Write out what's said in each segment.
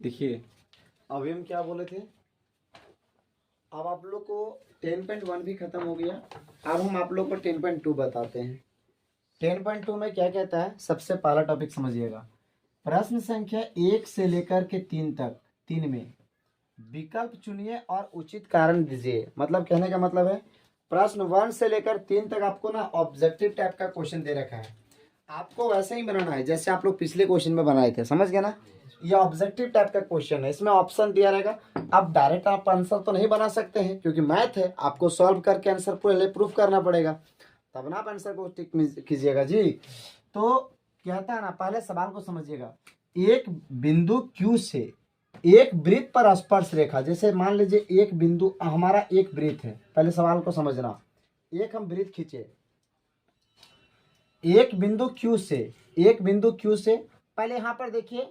देखिए, अभी हम क्या बोले थे। अब आप लोग को 10.1 भी खत्म हो गया। अब हम आप लोग को 10.2 बताते हैं। 10.2 में क्या कहता है, सबसे पहला टॉपिक समझिएगा। प्रश्न संख्या 1 से लेकर के 3 तक, 3 में विकल्प चुनिए और उचित कारण दीजिए। मतलब कहने का मतलब है, प्रश्न 1 से लेकर 3 तक आपको ना ऑब्जेक्टिव टाइप का क्वेश्चन दे रखा है। आपको वैसे ही बनाना है जैसे आप लोग पिछले क्वेश्चन में बनाए थे, समझ गए ना। ये ऑब्जेक्टिव टाइप का क्वेश्चन है, इसमें ऑप्शन दिया रहेगा। अब डायरेक्ट आप आंसर तो नहीं बना सकते हैं क्योंकि मैथ है, आपको सॉल्व करके आंसर पहले प्रूफ करना पड़ेगा, तब ना आप आंसर को टिक कीजिएगा जी। तो कहता है ना, पहले सवाल को समझिएगा। एक बिंदु Q से एक वृत्त पर स्पर्श रेखा, जैसे मान लीजिए एक बिंदु हमारा एक वृत्त है। पहले सवाल को समझना, एक हम वृत्त खींचे, एक बिंदु Q से पहले यहां पर देखिए,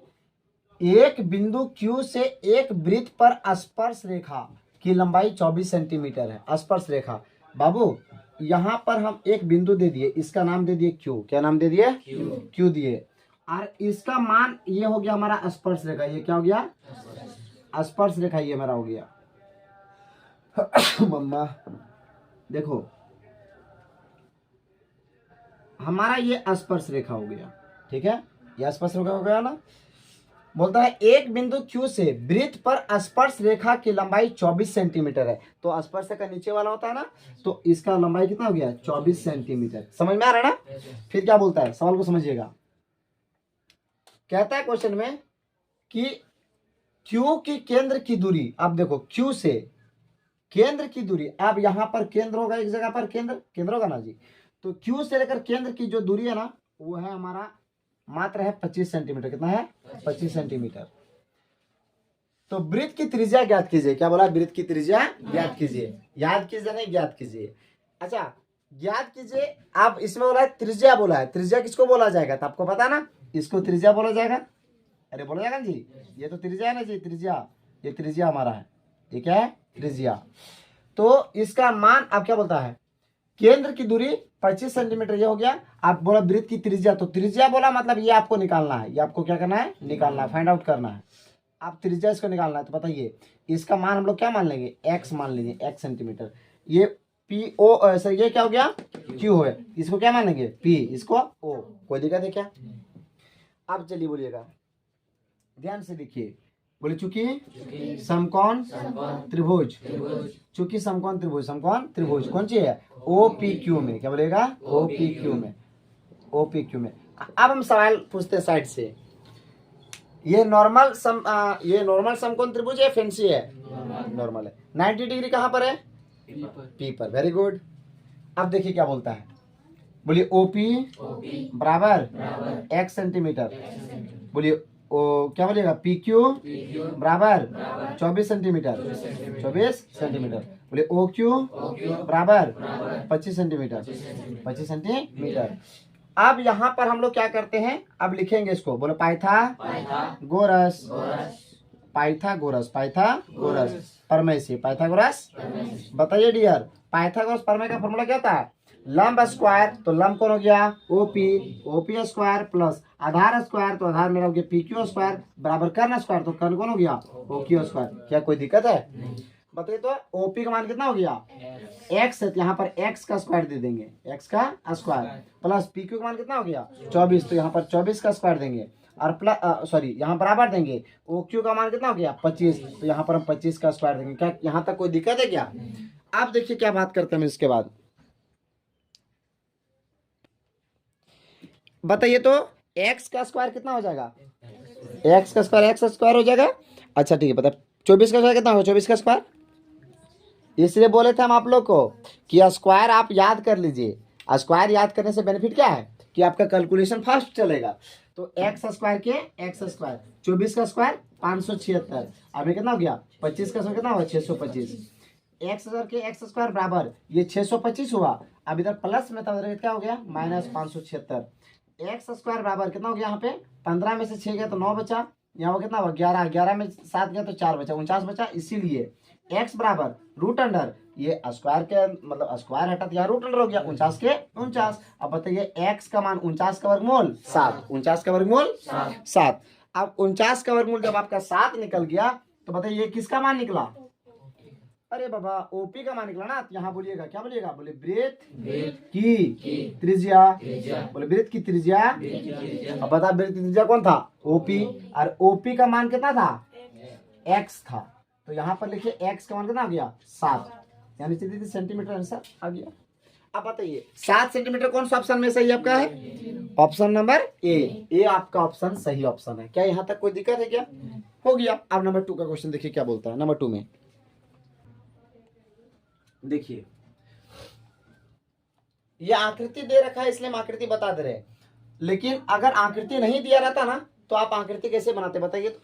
एक बिंदु Q से एक वृत्त पर स्पर्श रेखा की लंबाई 24 सेंटीमीटर है। स्पर्श रेखा बाबू, यहां पर हम एक बिंदु दे दिए, इसका नाम दे दिए Q। क्या नाम दे दिए? Q दिए। और इसका मान ये हो गया हमारा स्पर्श रेखा। ये क्या हो गया? स्पर्श रेखा ये हमारा हो गया। मम्मा देखो, हमारा ये स्पर्श रेखा हो गया, ठीक है। ये स्पर्श रेखा हो गया ना। बोलता है एक बिंदु Q से वृत्त पर स्पर्श रेखा की लंबाई 24 सेंटीमीटर है। तो स्पर्श रेखा नीचे वाला होता है ना, तो इसका लंबाई कितना हो गया? 24 सेंटीमीटर। समझ में आ रहा है ना? फिर क्या बोलता है, सवाल को समझिएगा। कहता है क्वेश्चन में कि Q की केंद्र की दूरी, आप देखो Q से केंद्र की दूरी, अब यहां पर केंद्र होगा, एक जगह पर केंद्र होगा ना जी। तो Q से लेकर केंद्र की जो दूरी है ना, वो है हमारा मात्र है 25 सेंटीमीटर। कितना है? 25 सेंटीमीटर। तो वृत्त की त्रिज्या ज्ञात कीजिए। क्या बोला? वृत्त की त्रिज्या ज्ञात कीजिए। याद कीजिए नहीं, ज्ञात कीजिए। अच्छा, ज्ञात कीजिए। आप इसमें बोला है त्रिज्या, बोला है त्रिज्या किसको बोला जाएगा, तो आपको पता ना, इसको त्रिज्या बोला जाएगा। अरे बोला जाएगा जी, ये तो त्रिज्या है ना जी, त्रिज्या। ये त्रिज्या हमारा है, ये क्या है? त्रिज्या। तो इसका मान आप क्या बोलता है, केंद्र की दूरी 25 सेंटीमीटर, ये हो गया। आप बोला वृत्त की त्रिज्या, तो त्रिज्या बोला मतलब ये आपको निकालना है, ये आपको क्या करना है? निकालना है, फाइंड आउट करना है। आप त्रिज्या इसको निकालना है, तो बताइए इसका मान हम लोग क्या मान लेंगे? x मान लेंगे, x सेंटीमीटर। ये PO सर, ये क्या हो गया? Q है। इसको क्या मानेंगे? P, इसको O। कोई दिक्कत है क्या? अब चलिए बोलिएगा, ध्यान से देखिए। बोले चूंकि समकोण त्रिभुज, चूंकि समकोण त्रिभुज कौन सी है? OPQ में। क्या बोलेगा? OPQ में, OPQ में। अब हम सवाल पूछते हैं साइड से। ये नॉर्मल समकोण त्रिभुज है, फैंसी है? नॉर्मल है। 90 डिग्री कहां पर है? P पर। Very good. अब देखिए क्या बोलता है, बोलिए OP बराबर x सेंटीमीटर। बोलिए क्या बोलिएगा? PQ बराबर 24 सेंटीमीटर। 24 सेंटीमीटर। बोलिए OQ बराबर 25 सेंटीमीटर। 25 सेंटीमीटर। अब यहाँ पर हम लोग क्या करते हैं, अब लिखेंगे इसको। बोलो पाइथागोरस, पाइथागोरस प्रमेय से। पाइथागोरस, बताइए डियर, पाइथागोरस प्रमेय का फॉर्मूला क्या था? लंब स्क्वायर, तो लंब कौन हो गया? OP स्क्वायर प्लस आधार स्क्वायर, तो आधार मेरा हो गया PQ स्क्वायर, बराबर कर्ण स्क्वायर, तो कर्ण कौन हो गया? OQ square. क्या कोई दिक्कत है? बताइए तो OP का मान कितना हो गया? x है, तो यहाँ पर x का स्क्वायर दे देंगे, x का स्क्वायर, प्लस PQ का मान कितना हो गया? 24, तो यहाँ पर 24 का स्क्वायर देंगे, और प्लस यहाँ बराबर देंगे। OQ का मान कितना हो गया? 25, तो यहाँ पर हम 25 का स्क्वायर देंगे। क्या यहाँ तक कोई दिक्कत है क्या? आप देखिए क्या बात करते हैं इसके बाद, बताइए तो x का स्क्वायर कितना हो जाएगा? x का स्क्वायर हो जाएगा। अच्छा ठीक है, बता 24 का स्क्वायर कितना होगा? 24 का स्क्वायर। इसलिए बोले थे हम आप लोग को कि स्क्वायर आप याद कर लीजिए। स्क्वायर याद करने से बेनिफिट क्या है कि आपका कैलकुलेशन फास्ट चलेगा। तो x स्क्वायर के x स्क्वायर, 24 का स्क्वायर 576। अभी कितना हो गया? 25 का स्क्वायर कितना होगा? 625। x स्क्वायर के x स्क्वायर बराबर ये 625 हुआ। अब इधर प्लस में था, क्या हो गया? -576। x स्क्वायर बराबर कितना हो गया? यहाँ पे 15 में से 6 गया तो 9 बचा, यहाँ कितना हुआ? 11, 11 में 7 गया तो 4 बचा, 49 बचा। इसीलिए x बराबर रूट अंडर, ये स्क्वायर के मतलब स्क्वायर हटा तो यहाँ रूट अंडर हो गया, 49 के 49। अब बताइए x का मान 49 का वर्गमूल 7, 49 का वर्गमूल 7। अब 49 का वर्गमूल जब आपका 7 निकल गया तो बताइए किसका मान निकला? अरे बाबा ओपी का मान निकला ना। तो यहाँ बोलिएगा, क्या बोलिएगा? बोले वृत्त की त्रिज्या। बोले वृत्त की त्रिज्या। अब बता वृत्त की त्रिज्या कौन था? ओपी। और ओपी का मान कितना था? एक्स था। तो यहाँ पर लिखिए एक्स का मान कितना आ गया? 7, यानी सीधे सेंटीमीटर आंसर आ गया। अब बताइए 7 सेंटीमीटर कौन सा ऑप्शन में सही आपका है? ऑप्शन नंबर ए आपका ऑप्शन सही ऑप्शन है। क्या यहाँ तक कोई दिक्कत है क्या? हो गया। अब नंबर 2 का क्वेश्चन देखिए क्या बोलता है। नंबर 2 में देखिए ये आकृति दे रखा है इसलिए हम आकृति बता दे रहे हैं, लेकिन अगर आकृति नहीं दिया रहता ना तो आप आकृति कैसे बनाते बताइए तो?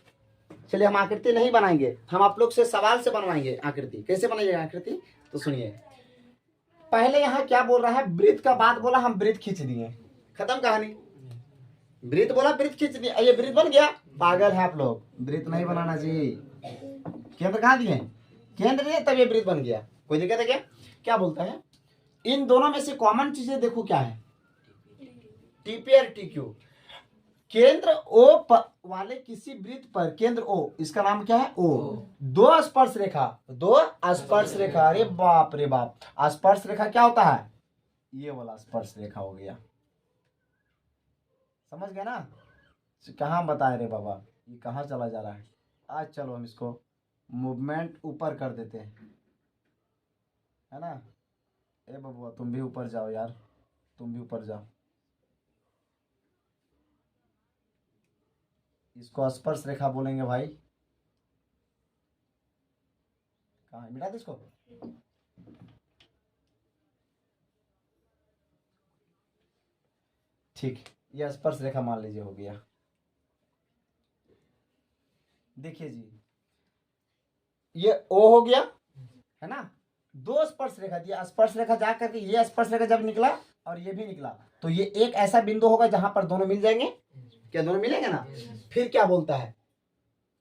चलिए हम आकृति नहीं बनाएंगे, हम आप लोग से सवाल से बनवाएंगे आकृति। कैसे बनाइएगा आकृति? तो सुनिए, पहले यहाँ क्या बोल रहा है? वृत्त का बात बोला, हम वृत्त खींच दिए, खत्म कहानी। वृत्त बोला, वृत्त खींच दिए, ये वृत्त बन गया। पागल है आप लोग, वृत्त नहीं बनाना जी। केंद्र कहाँ दिए? केंद्र दिए तब ये वृत्त बन गया। कोई दिक्कत है क्या? क्या बोलता है? इन दोनों में से कॉमन चीजें देखो क्या है? टीपी और टीक्यू। केंद्र ओ वाले किसी वृत्त पर, केंद्र ओ, इसका नाम क्या है? ओ। दो स्पर्श रेखा, दो स्पर्श रेखा। अरे बाप रे बाप, स्पर्श रेखा क्या होता है? ये वाला स्पर्श रेखा हो गया। समझ गए ना? कहाँ बताए रे बाबा, ये कहाँ चला जा रहा है? आज चलो हम इसको मूवमेंट ऊपर कर देते हैं, है ना? ए बबुआ तुम भी ऊपर जाओ यार, तुम भी ऊपर जाओ। इसको स्पर्श रेखा बोलेंगे भाई। कहाँ है? मिटा दो इसको। ठीक, ये स्पर्श रेखा मान लीजिए हो गया। देखिए जी, ये ओ हो गया, है ना? दो स्पर्श रेखा दिया, स्पर्श रेखा जा करके ये स्पर्श रेखा जब निकला और ये भी निकला तो ये एक ऐसा बिंदु होगा जहां पर दोनों मिल जाएंगे। क्या दोनों मिलेंगे ना? फिर क्या बोलता है?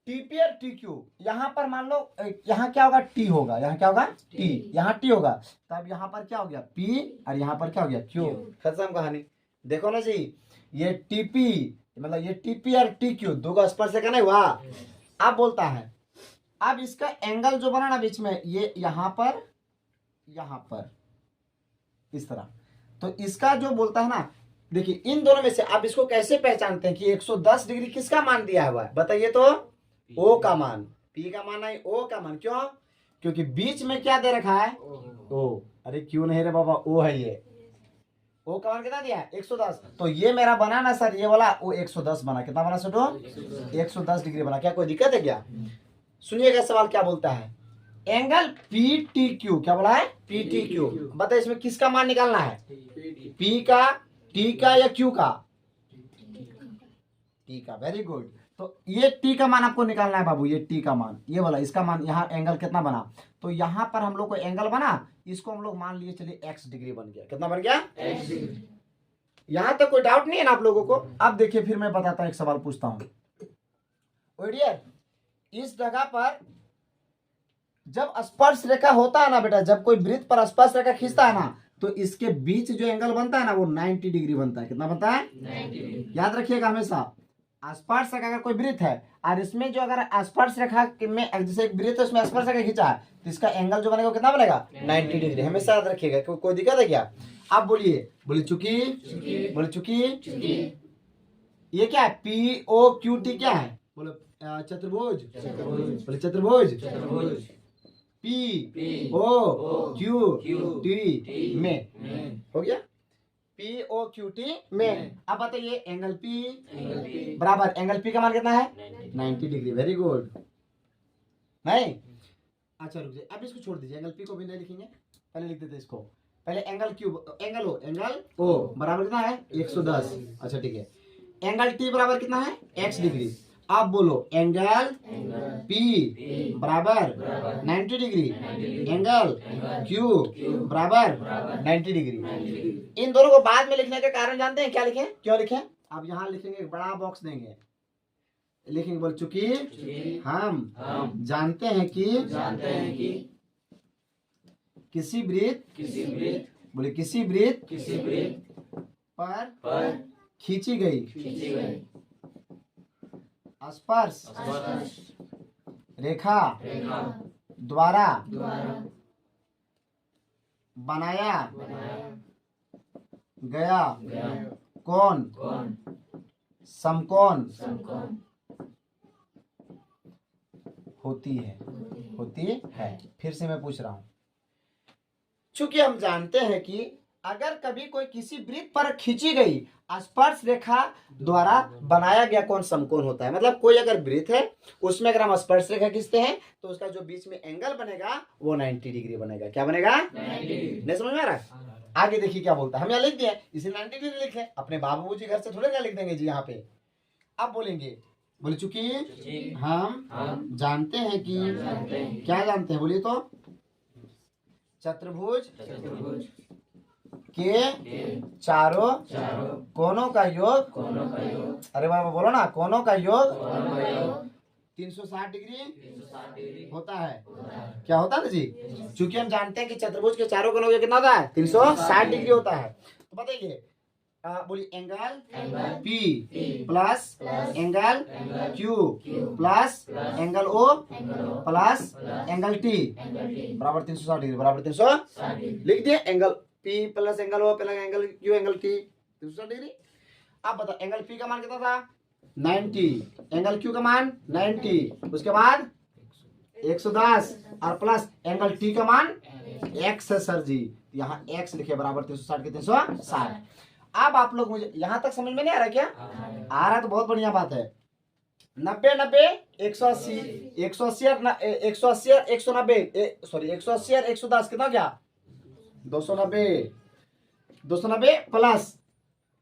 टीपी और टीक्यू। यहाँ पर मान लो यहाँ क्या होगा? टी होगा। यहाँ क्या होगा? टी। यहाँ टी होगा, तब यहाँ पर क्या हो गया? पी, और यहाँ पर क्या हो गया? क्यू। खत्म कहानी। देखो ना जी, ये टीपी मतलब ये टीपी और टीक्यू दो का स्पर्श रेखा नहीं हुआ। अब बोलता है, अब इसका एंगल जो बना ना बीच में, ये यहाँ पर इस तरह, तो इसका जो बोलता है ना, देखिए इन दोनों में से आप इसको कैसे पहचानते हैं कि 110 डिग्री किसका मान दिया हुआ है? बताइए तो। ओ का मान, पी का मान नहीं, ओ का मान। क्यों? क्योंकि बीच में क्या दे रखा है? ओ। अरे क्यों नहीं रे बाबा, ओ है ये। ओ का मान कितना दिया है? 110। तो ये मेरा बना ना सर, ये वाला वो 110 बना। कितना बना सुनो? 110 डिग्री बना। क्या कोई दिक्कत है क्या? सुनिएगा सवाल क्या बोलता है। एंगल पी टी क्यू, क्या बोला है? P T Q. बताइए इसमें किसका मान निकालना है? पी का, टी का या क्यू का? टी का। Very good. तो ये टी का मान आपको निकालना है बाबू, ये टी का मान, ये वाला इसका मान। यहाँ एंगल कितना बना? तो यहाँ पर हम लोग को एंगल बना, इसको हम लोग मान लिए चलिए x डिग्री बन गया। कितना बन गया? x degree. यहाँ तक कोई डाउट नहीं है ना आप लोगों को? अब देखिए फिर मैं बताता हूँ, एक सवाल पूछता हूँ। डियर, इस जगह पर जब स्पर्श रेखा होता है ना बेटा, जब कोई वृत्त पर स्पर्श रेखा खींचता है ना, तो इसके बीच जो एंगल बनता है ना वो 90 डिग्री बनता है। कितना बनता है? 90। याद रखिएगा हमेशा, स्पर्श रेखा अगर कोई वृत्त है और इसमें जो अगर स्पर्श रेखा में जैसे एक वृत्त है उसमें स्पर्श रेखा खींचा है तो इसका एंगल जो बनेगा कितना बनेगा? 90 डिग्री। हमेशा याद रखिएगा। कोई दिक्कत है क्या? आप बोलिए, बोले चुकी, बोले चुकी। ये क्या है? पी ओ क्यू टी क्या है? बोले चतुर्भुज। बोले चतुर्भुज। पी ओ क्यू टी में हो गया। पी ओ क्यू टी में। अब बताइए एंगल पी बराबर, एंगल पी का मान कितना है? 90 डिग्री। Very good. नहीं? अच्छा रुक जाइए, अब इसको छोड़ दीजिए, एंगल पी को भी नहीं लिखेंगे, पहले लिख देते इसको। पहले एंगल क्यू, एंगल ओ बराबर कितना है? 110। अच्छा ठीक है। एंगल टी बराबर कितना है? x degree. आप बोलो एंगल P बराबर 90 डिग्री, एंगल Q बराबर 90 डिग्री। इन दोनों को बाद में लिखने का कारण जानते हैं क्या लिखें? क्यों लिखें? आप यहाँ लिखेंगे, एक बड़ा बॉक्स देंगे, लिखेंगे बोल चुकी हम जानते हैं कि किसी वृत्त, बोले किसी वृत्त पर खींची गई स्पर्श रेखा द्वारा बनाया गया कोण समकोण होती है। फिर से मैं पूछ रहा हूं, चूंकि हम जानते हैं कि अगर कभी कोई किसी वृत्त पर खींची गई स्पर्श रेखा द्वारा बनाया गया कोण समकोण होता है। मतलब कोई अगर वृत्त है उसमें अगर हम स्पर्श रेखा खींचते हैं तो उसका जो बीच में एंगल बनेगा वो 90 डिग्री बनेगा। क्या बनेगा? 90। नहीं समझ में आ रहा है? आगे देखिए क्या बोलता है, हम यहाँ लिख दिए इसे 90 डिग्री लिखे, अपने बाबू जी घर से थोड़े ना लिख देंगे जी यहाँ पे। अब बोलेंगे, बोले चूंकि हम जानते हैं कि क्या जानते हैं, बोलिए तो चतुर्भुज के चारों कोनों का योग, अरे बाबा बोलो ना, कोनों का योग 360 डिग्री होता है। क्या होता है ना जी? चूंकि हम जानते हैं कि चतुर्भुज के चारों कोनों का कितना होता है, 360 डिग्री होता है। तो बताइए, बोलिए angle P plus angle Q plus angle O plus angle T बराबर 360 डिग्री, बराबर 360 लिख दिए। Angle P plus angle O plus angle Q angle T 360 degree. अब बताओ एंगल P का मान कितना था? 90, एंगल Q का मान 90, उसके बाद 110 और प्लस एंगल T का मान x है सर जी, यहाँ x लिखे बराबर 360 के 360। अब आप लोग मुझे यहां तक समझ में नहीं आ रहा क्या? आ रहा तो बहुत बढ़िया बात है। 90 90 180 180 180 190 सॉरी 180 और 110 कितना क्या? 290 290 प्लस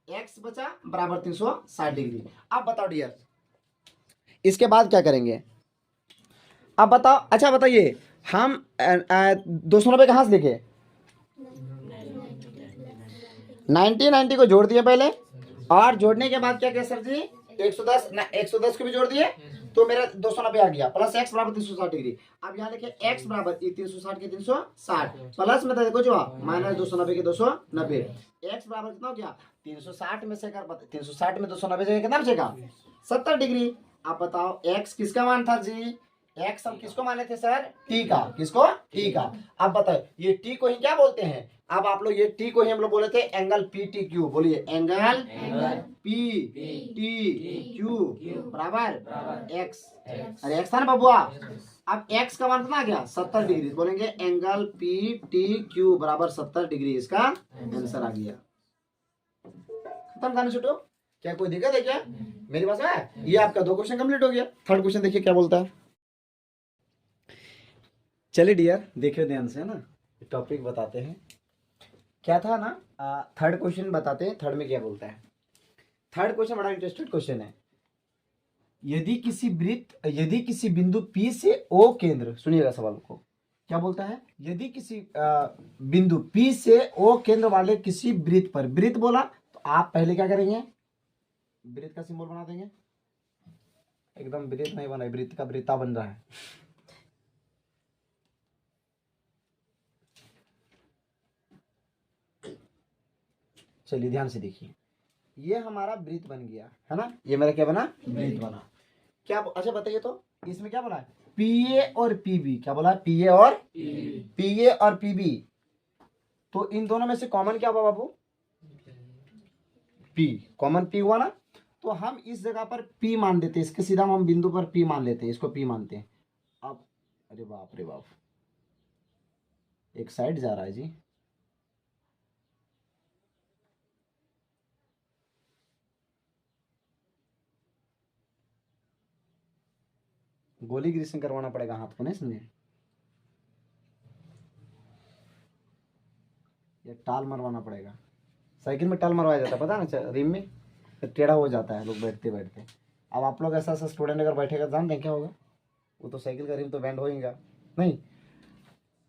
x बचा बराबर 360 डिग्री। अब बताओ डियर, इसके बाद क्या करेंगे? अब बताओ, अच्छा बताइए, हम 290 कहां से लिखे? 90 को जोड़ दिए पहले, और जोड़ने के बाद क्या किया सर जी? 110 को भी जोड़ दिए तो मेरा 290 आ गया, प्लस x बराबर 360 डिग्री। अब यहाँ लिखे x बराबर 360 के 360 प्लस में देखो जो माइनस 290 के 290, x बराबर कितना हो गया? 360 में से कर 360 में 290 से कितना बचेगा? 70 डिग्री। आप बताओ x किसका मान था जी? x हम किसको माने थे सर? t का। किसको? t का। अब बताओ ये t को ही क्या बोलते हैं? अब आप लोग ये t को ही हम लोग बोले थे एंगल PTQ। बोलिए एंगल PTQ बराबर x। अरे x था ना बबुआ? अब x का मान कितना आ गया? 70 डिग्री। बोलेंगे एंगल PTQ बराबर 70 डिग्री, इसका आंसर आ गया। खत्म कहानी छुट्टो। क्या कोई दिक्कत है क्या? मेरी बात है? ये आपका 2 क्वेश्चन कंप्लीट हो गया। थर्ड क्वेश्चन देखिए क्या बोलता है। चलिए डियर देखिए ध्यान से ना, टॉपिक बताते हैं क्या था ना। थर्ड क्वेश्चन बताते हैं, थर्ड में क्या बोलता है। थर्ड क्वेश्चन बड़ा इंटरेस्टेड क्वेश्चन है। यदि किसी बिंदु P से O केंद्र, सुनिएगा सवाल को, क्या बोलता है? यदि किसी बिंदु P से O केंद्र वाले किसी वृत्त पर, वृत्त बोला तो आप पहले क्या करेंगे? वृत्त का सिंबल बना देंगे। एकदम वृत्त नहीं बना, वृत्त का वृत्ता बन रहा है। चलिए ध्यान से देखिए, ये हमारा वृत्त बन गया है ना, ये मेरा क्या बना? वृत्त बना। क्या अच्छा बताइए तो, इसमें क्या बोला है? PA और PB। क्या बोला है? PA और PB। तो इन दोनों में से कॉमन क्या हुआ बाबू? P। कॉमन P हुआ ना, तो हम इस जगह पर P मान देते हैं, इसके सीधा हम बिंदु पर P मान लेते हैं, इसको P मानते हैं। अब अरे बाप रे बाप, एक साइड जा रहा है जी। गोली ग्रीसिंग करवाना पड़ेगा हाथ को, नहीं समझे? ये टाल मरवाना पड़ेगा। साइकिल में टाल मरवाया जाता है, पता ना, रिम में टेढ़ा हो जाता है लोग बैठते बैठते। अब आप लोग ऐसा स्टूडेंट अगर बैठेगा जानते हैं क्या होगा? वो तो साइकिल का रिम तो बैंड होगा नहीं।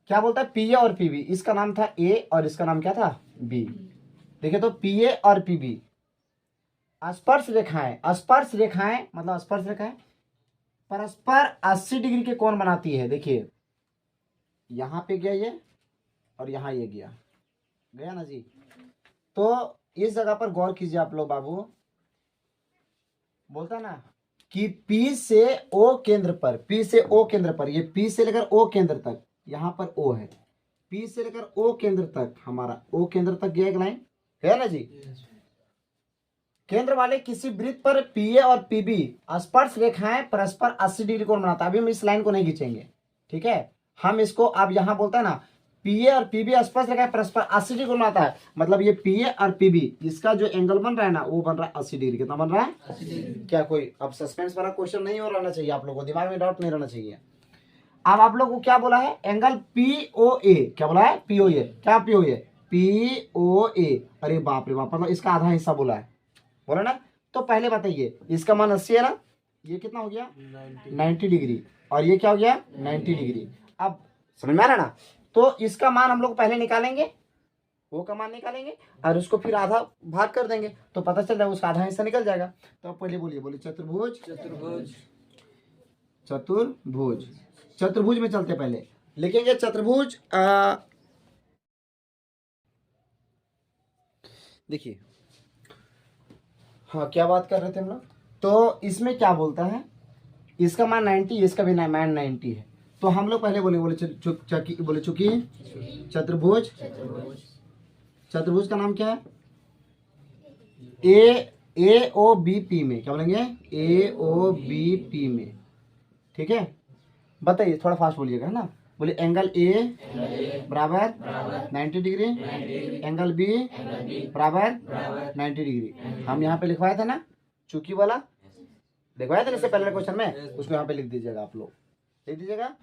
क्या बोलता है? PA और PB। इसका नाम था A और इसका नाम क्या था? B। देखिए तो PA और PB स्पर्श रेखाएं, स्पर्श रेखाएं मतलब स्पर्श रेखाएं परस्पर 80 डिग्री के कोण बनाती है। देखिए यहां पे गया ये और यहां ये गया ना जी। तो इस जगह पर गौर कीजिए आप लोग बाबू, बोलता ना कि P से O केंद्र पर, P से O केंद्र पर, ये P से लेकर O केंद्र तक, यहां पर O है, P से लेकर O केंद्र तक, हमारा O केंद्र तक गया एक लाइन है ना जी। केंद्र वाले किसी वृत्त पर PA और PB स्पर्श रेखाएं परस्पर 80 डिग्री कोण बनाता है। अभी हम इस लाइन को नहीं खींचेंगे, ठीक है। हम इसको, अब यहां बोलता है ना PA और PB स्पर्श रेखाएं परस्पर 80 डिग्री कोण बनाता है, मतलब ये PA और PB इसका जो एंगल बन रहा है ना वो बन रहा है 80 डिग्री। कितना बन रहा है? 80 डिग्री। क्या कोई अब सस्पेंस वाला क्वेश्चन नहीं हो रहना चाहिए, आप लोगों को दिमाग में डाउट नहीं रहना चाहिए। अब आप लोग को क्या बोला है? एंगल POA, क्या बोला है? POA, क्या POA? POA, अरे बाप रे बाप, मतलब इसका आधा हिस्सा बोला है, बोला ना। तो पहले बताइए, इसका मान 80 है ना, ये कितना हो गया? 90 डिग्री, और ये क्या हो गया? 90 डिग्री। अब समझ में आ रहा ना? तो इसका मान हम लोग पहले निकालेंगे, वो का मान निकालेंगे और उसको फिर आधा भाग कर देंगे तो पता चल जाएगा, उसका आधा हिस्सा निकल जाएगा। तो आप पहले बोलिए चतुर्भुज, चतुर्भुज, चतुर्भुज। चतुर्भुज में चलते, पहले लिखेंगे चतुर्भुज। देखिए, हाँ क्या बात कर रहे थे हम लोग? तो इसमें क्या बोलता है, इसका मान 90, इसका भी मान 90 है। तो हम लोग पहले बोले चूंकि चतुर्भुज, चतुर्भुज का नाम क्या है? AOBP में, क्या बोलेंगे? AOBP में, ठीक है। बताइए, थोड़ा फास्ट बोलिएगा, है ना। बोले एंगल A बराबर 90 डिग्री, एंगल B बराबर 90 डिग्री। हम यहाँ पे लिखवाए थे ना चूंकि वाला, लिखवाए थे इससे पहले क्वेश्चन में, उसको यहाँ पे लिख दीजिएगा, आप लोग लिख दीजिएगा।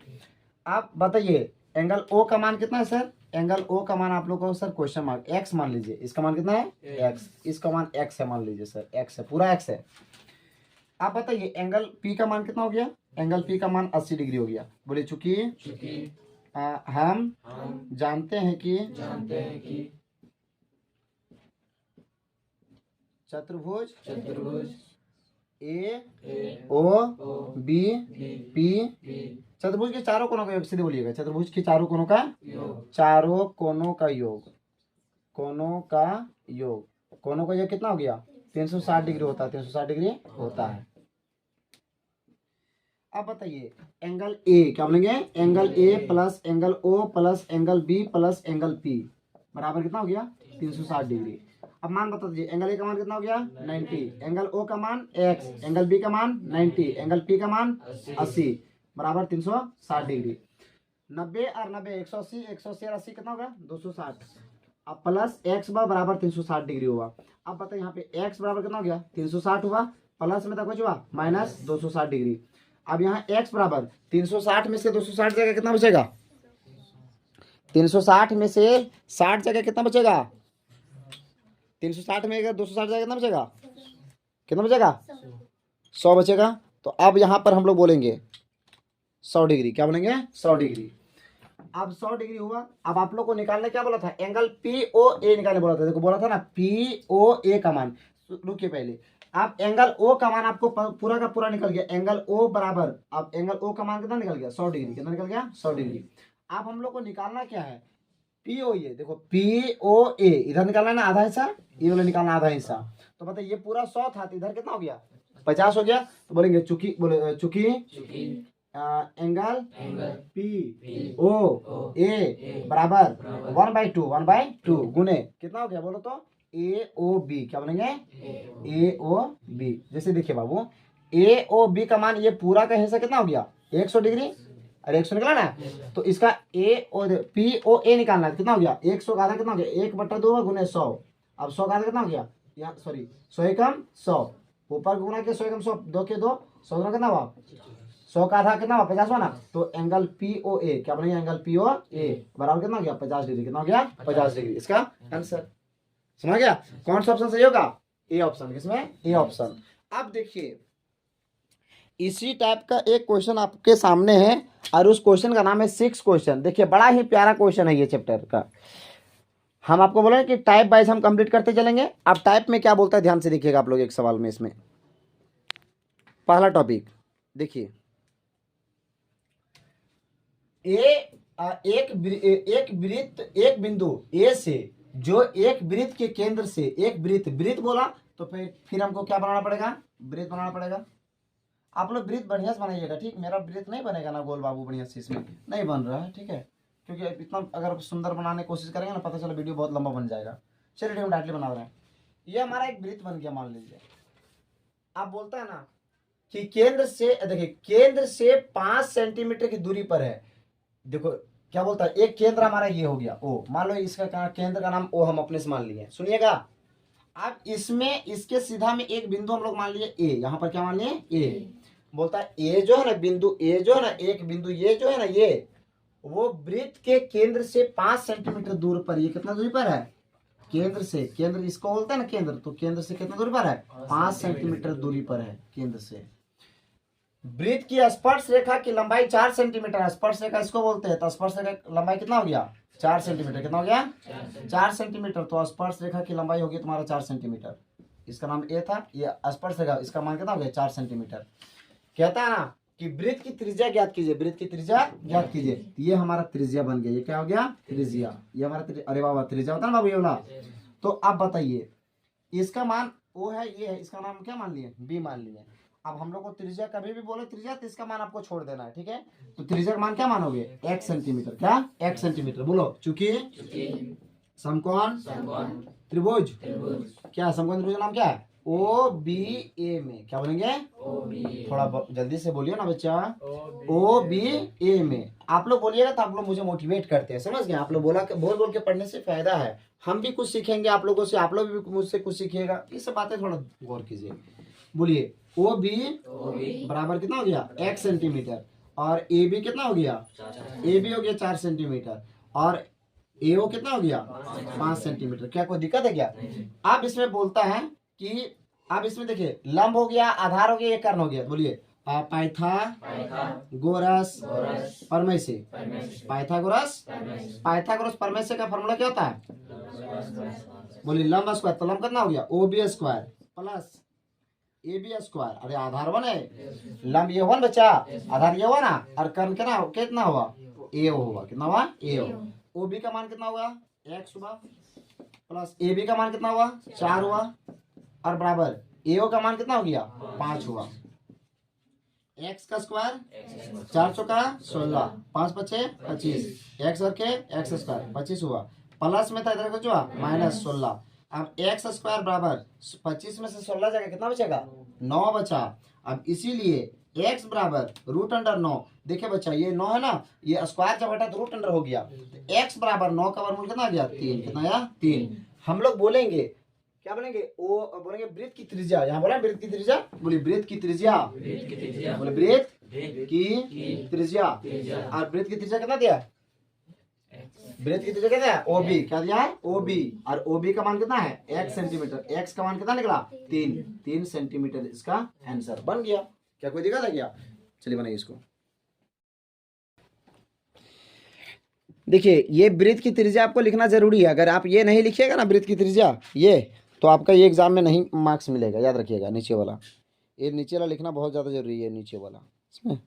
आप बताइए एंगल O का मान कितना है सर? एंगल O का मान आप लोग को सर क्वेश्चन मार्क x मान लीजिए, इसका मान कितना है? x, इसका मान x है, मान लीजिए सर x है, पूरा x है। आप बताइए एंगल P का मान कितना हो गया? एंगल P का मान 80 डिग्री हो गया। बोले चूंकि हम जानते हैं कि चतुर्भुज AOBP चतुर्भुज के चारों कोनों का योग, सीधे बोलिएगा, चतुर्भुज के चारों कोनों का चारों कोनों का योग, कोनों का योग, कोनों का योग कितना हो गया? 360 डिग्री होता है, 360 डिग्री होता है। अब बताइए एंगल A, क्या बोलेंगे? Angle A plus angle O plus angle B plus angle P बराबर कितना हो गया? 360 डिग्री। अब मान बता दीजिए, एंगल A का मान कितना हो गया? 90, एंगल O का मान x, एंगल B का मान 90, एंगल P का मान 80 बराबर 360 डिग्री। 90 और 90 180, 180 और 80 कितना होगा? 260। अब प्लस x बराबर 360 डिग्री हुआ। अब बताइए यहाँ पे x बराबर कितना हो गया? 360 हुआ, प्लस में तक कुछ हुआ माइनस 260 डिग्री। अब यहाँ x बराबर 360 में से 260 जगह कितना बचेगा? 360 में से 60 जगह कितना बचेगा? 360 में अगर 260 जगह कितना बचेगा? कितना बचेगा? 100 बचेगा। तो अब यहाँ पर हम लोग बोलेंगे 100 डिग्री, क्या बोलेंगे? 100 डिग्री। अब 100 डिग्री हुआ। अब आप लोग को निकालने क्या बोला था? एंगल POA निकालने बोला था। देखो बोला था ना POA का मान, रुकिए पहले। आप एंगल O का मान आपको पूरा का पूरा निकल गया, एंगल O बराबर, अब एंगल O का मान कितना निकल गया? 100 डिग्री। कितना निकल गया? 100 डिग्री। अब हम लोग को निकालना क्या है? POA, देखो POA इधर निकालना है ना आधा हिस्सा, ये वाला निकालना आधा हिस्सा। तो बताइए ये पूरा 100 था, तो इधर कितना हो गया? 50 हो गया। तो बोलेंगे चूंकि एंगल POA बराबर 1/2 गुने कितना हो गया? बोलो तो AOB, क्या बोलेंगे? AOB। जैसे देखिए बाबू, AOB का मान, ये पूरा का हिस्सा कितना हो गया? 100 डिग्री, अरे 100 निकला ना, तो इसका POA निकालना है, कितना हो गया? 100 का आधा कितना हो गया? 1/2 गुने 100। अब 100 का आधा कितना हो गया? यहाँ सॉरी 100 एकम 100, ऊपर गुना के 100 एकम 100, 2 के 2, 100 कितना हुआ? 100 का आधा कितना हुआ? 50 हुआ ना। तो एंगल POA, क्या बनेगा? एंगल POA बराबर कितना हो गया? 50 डिग्री। कितना हो गया? 50 डिग्री। इसका आंसर समझ गया? कौन सा ऑप्शन सही होगा? A option. किसमें? A option. अब देखिए इसी टाइप का एक क्वेश्चन आपके सामने है और उस क्वेश्चन का नाम है 6 क्वेश्चन। देखिए बड़ा ही प्यारा क्वेश्चन है ये चैप्टर का। हम आपको बोले कि टाइप वाइज हम कंप्लीट करते चलेंगे। अब टाइप में क्या बोलता है ध्यान से देखिएगा आप लोग एक सवाल में। इसमें पहला टॉपिक देखिए, एक बिंदु ए से जो एक वृत्त के केंद्र से एक वृत्त बोला तो फिर हमको क्या बनाना पड़ेगा? वृत्त बनाना पड़ेगा। आप लोग वृत्त बढ़िया से बनाइएगा, ठीक। मेरा वृत्त नहीं बनेगा ना गोल बाबू बढ़िया से, इसमें नहीं बन रहा है, ठीक है, क्योंकि इतना अगर सुंदर बनाने की कोशिश करेंगे ना, पता चला वीडियो बहुत लंबा बन जाएगा। चलिए हम डायरेक्टली बना रहे हैं। ये हमारा एक वृत्त बन गया, मान लीजिए। आप बोलता है ना कि केंद्र से, देखिए केंद्र से 5 सेंटीमीटर की दूरी पर है। देखो क्या बोलता है, एक केंद्र हमारा ये हो गया ओ, मान लो इसका केंद्र का नाम ओ हम अपने से मान लिए। सुनिएगा, अब इसमें इसके सीधा में एक बिंदु हम लोग मान लिए ए, यहाँ पर क्या मान लिए ए। बोलता है ए जो है ना, बिंदु ए जो है ना, एक बिंदु ये जो है ना, ये वो वृत्त के केंद्र से 5 सेंटीमीटर दूर पर, ये कितना दूरी पर है, केंद्र से, केंद्र इसको बोलते हैं ना केंद्र, तो केंद्र से कितना दूरी पर है, 5 सेंटीमीटर दूरी पर है केंद्र से। वृत्त की स्पर्श रेखा की लंबाई 4 सेंटीमीटर, स्पर्श रेखा इसको बोलते हैं, तो स्पर्श रेखा की लंबाई कितना हो गया, 4 सेंटीमीटर। कितना हो गया, 4 सेंटीमीटर। तो स्पर्श रेखा की लंबाई होगी तुम्हारा 4 सेंटीमीटर। इसका नाम ए था, ये स्पर्श रेखा, इसका मान कितना हो गया, 4 सेंटीमीटर। कहता है ना कि वृत्त की त्रिज्या ज्ञात कीजिए, वृत्त की त्रिज्या ज्ञात कीजिए। ये हमारा त्रिज्या बन गया, ये क्या हो गया, त्रिज्या। ये हमारा अरे बाबा त्रिज्या होता है ना बाबू, ये वाला। तो अब बताइए, इसका मान ओ है, ये है, इसका नाम क्या मान लिए, बी मान लिए। अब हम लोग को त्रिज्या कभी भी बोले त्रिज्या, तो इसका मान आपको छोड़ देना है, ठीक है। तो त्रिज्या का मान क्या मानोगे, x सेंटीमीटर। क्या, x सेंटीमीटर। बोलो, चूंकि समकोण त्रिभुज, क्या समकोण त्रिभुज का नाम क्या है, ओ बी ए में, क्या बोलेंगे, थोड़ा जल्दी से बोलिए ना बच्चा, ओ बी ए में। आप लोग बोलिएगा तो आप लोग मुझे मोटिवेट करते हैं, समझ गए। आप लोग बोल बोल के पढ़ने से फायदा है, हम भी कुछ सीखेंगे आप लोगों से, आप लोग भी मुझसे कुछ सीखिएगा। ये सब बातें थोड़ा गौर कीजिए। बोलिए, ओ बी बराबर कितना हो गया, x सेंटीमीटर, और ए बी कितना हो गया, ए बी हो गया 4 सेंटीमीटर, और ए ओ कितना हो गया, 5 सेंटीमीटर। क्या कोई दिक्कत है क्या। अब इसमें बोलता है कि अब इसमें देखिए, लंब हो गया, आधार हो गया, ये कर्ण हो गया। बोलिए, पाइथागोरस प्रमेय से, पाइथागोरस प्रमेय से का फॉर्मूला क्या होता है, बोलिए लंब स्क्वायर। तो लंब कितना हो गया, O B square plus A B square. अरे आधार 1 है, लंब ये 1 बच्चा, आधार ये हुआ ना, और कर्ण कितना हुआ, ए हुआ। कितना हुआ, ए। ओ बी का मान कितना हुआ, x हुआ, प्लस ए बी का मान कितना हुआ, 4 हुआ, और बराबर ए ओ का मान कितना हो गया, 5 हुआ। x का स्क्वायर 4 चौका 16, 5 पचे 25, x और के x स्क्वायर 25 हुआ, प्लस में था इधर कुछ हुआ -16। अब x स्क्वायर बराबर 25 में से 16 जाएगा, कितना बचेगा, 9 बचा। अब इसीलिए x बराबर √9। देखिए बच्चा, ये 9 है ना, ये स्क्वायर जब हटा तो √अंडर हो गया। x बराबर 9 का वर्गमूल कितना आ गया, 3। कितना आया, 3। हम लोग बोलेंगे, क्या बोलेंगे, ओ बोलेंगे वृत्त की त्रिज्या। यहाँ बोला वृत्त की त्रिज्या, बोलिए वृत्त की त्रिज्या, बोले वृत्त की त्रिज्या। और वृत्त की त्रिज्या कितना दिया, वृत्त की त्रिज्या क्या दिया, ओ बी। क्या दिया है, ओ बी। और ओ बी का मान कितना है, x सेंटीमीटर। x का मान कितना निकला, 3 सेंटीमीटर। इसका आंसर बन गया। क्या कोई दिक्कत है क्या। चलिए बनाइए इसको। देखिए, ये वृत्त की त्रिज्या आपको लिखना जरूरी है। अगर आप ये नहीं लिखिएगा ना वृत्त की त्रिज्या, ये तो आपका ये एग्जाम में नहीं मार्क्स मिलेगा, याद रखिएगा। नीचे वाला, ये नीचे वाला लिखना बहुत ज़्यादा जरूरी है, नीचे वाला इसमें